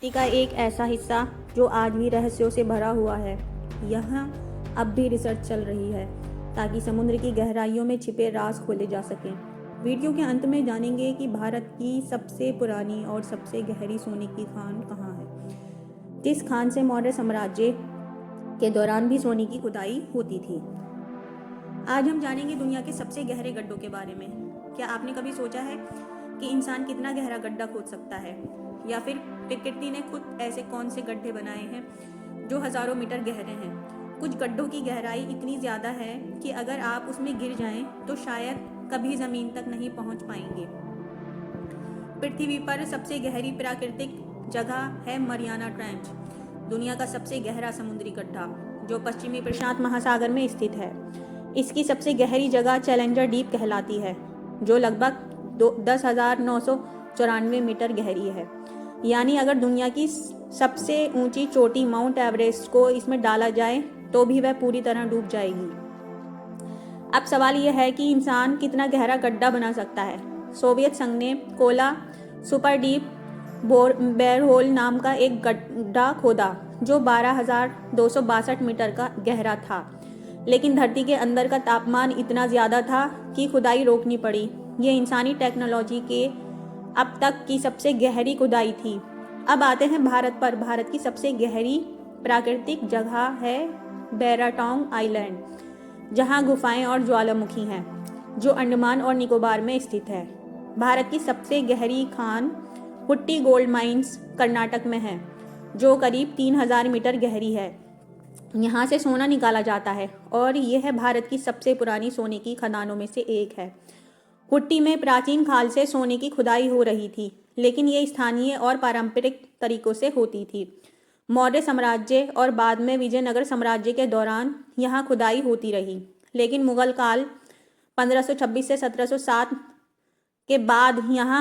धरती का एक ऐसा हिस्सा जो आज भी रहस्यों से भरा हुआ है। यहाँ अब भी रिसर्च चल रही है ताकि समुद्र की गहराइयों में छिपे राज खोले जा सकें। वीडियो के अंत में जानेंगे कि भारत की सबसे पुरानी और सबसे गहरी सोने की खान कहाँ है, जिस खान से मौर्य साम्राज्य के दौरान भी सोने की खुदाई होती थी। आज हम जानेंगे दुनिया के सबसे गहरे गड्ढों के बारे में। क्या आपने कभी सोचा है कि इंसान कितना गहरा गड्ढा खोद सकता है, या फिर प्रकृति ने खुद ऐसे कौन से गड्ढे बनाए हैं जो हजारों मीटर गहरे हैं। कुछ गड्ढों की गहराई इतनी ज़्यादा है कि अगर आप उसमें गिर जाएं तो शायद कभी ज़मीन तक नहीं पहुंच पाएंगे। पृथ्वी पर सबसे गहरी प्राकृतिक जगह है मरियाना ट्रेंच, दुनिया का सबसे गहरा समुद्री गड्ढा जो पश्चिमी प्रशांत महासागर में स्थित है। इसकी सबसे गहरी जगह चैलेंजर डीप कहलाती है, जो लगभग 10,994 मीटर गहरी है। यानी अगर दुनिया की सबसे ऊंची चोटी माउंट एवरेस्ट को इसमें डाला जाए तो भी वह पूरी तरह डूब जाएगी। अब सवाल यह है कि इंसान कितना गहरा गड्ढा बना सकता है। सोवियत संघ ने कोला सुपर डीप बोरहोल नाम का एक गड्ढा खोदा जो 12,262 मीटर का गहरा था, लेकिन धरती के अंदर का तापमान इतना ज़्यादा था कि खुदाई रोकनी पड़ी। ये इंसानी टेक्नोलॉजी के अब तक की सबसे गहरी खुदाई थी। अब आते हैं भारत पर। भारत की सबसे गहरी प्राकृतिक जगह है बैराटोंग आइलैंड, जहां गुफाएं और ज्वालामुखी हैं, जो अंडमान और निकोबार में स्थित है। भारत की सबसे गहरी खान हुट्टी गोल्ड माइंस कर्नाटक में है, जो करीब 3,000 मीटर गहरी है। यहाँ से सोना निकाला जाता है और यह भारत की सबसे पुरानी सोने की खदानों में से एक है। हुट्टी में प्राचीन काल से सोने की खुदाई हो रही थी, लेकिन ये स्थानीय और पारंपरिक तरीकों से होती थी। मौर्य साम्राज्य और बाद में विजयनगर साम्राज्य के दौरान यहाँ खुदाई होती रही, लेकिन मुगल काल 1526 से 1707 के बाद यह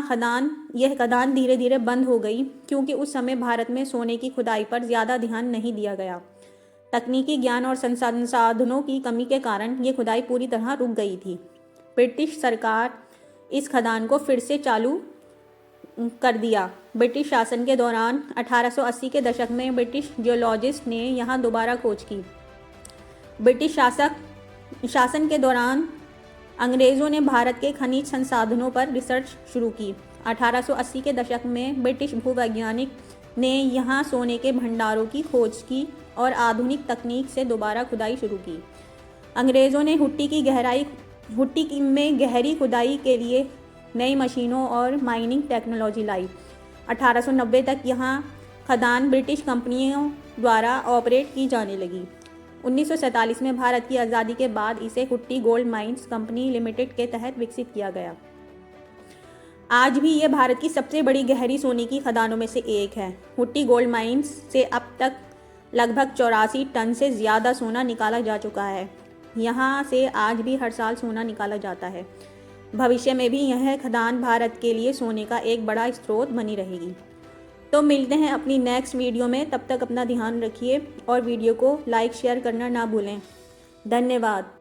खदान धीरे धीरे बंद हो गई, क्योंकि उस समय भारत में सोने की खुदाई पर ज़्यादा ध्यान नहीं दिया गया। तकनीकी ज्ञान और संसाधनों की कमी के कारण ये खुदाई पूरी तरह रुक गई थी। ब्रिटिश सरकार इस खदान को फिर से चालू कर दिया। ब्रिटिश शासन के दौरान 1880 के दशक में ब्रिटिश जियोलॉजिस्ट ने यहाँ दोबारा खोज की। ब्रिटिश शासन के दौरान अंग्रेज़ों ने भारत के खनिज संसाधनों पर रिसर्च शुरू की। 1880 के दशक में ब्रिटिश भूवैज्ञानिक ने यहाँ सोने के भंडारों की खोज की और आधुनिक तकनीक से दोबारा खुदाई शुरू की। अंग्रेज़ों ने हुट्टी में गहरी खुदाई के लिए नई मशीनों और माइनिंग टेक्नोलॉजी लाई। 1890 तक यहाँ खदान ब्रिटिश कंपनियों द्वारा ऑपरेट की जाने लगी। 1947 में भारत की आज़ादी के बाद इसे Hutti gold mines company limited के तहत विकसित किया गया। आज भी ये भारत की सबसे बड़ी गहरी सोने की खदानों में से एक है। हुट्टी गोल्ड माइंस से अब तक लगभग 84 टन से ज़्यादा सोना निकाला जा चुका है। यहाँ से आज भी हर साल सोना निकाला जाता है। भविष्य में भी यह खदान भारत के लिए सोने का एक बड़ा स्रोत बनी रहेगी। तो मिलते हैं अपनी नेक्स्ट वीडियो में। तब तक अपना ध्यान रखिए और वीडियो को लाइक शेयर करना ना भूलें। धन्यवाद।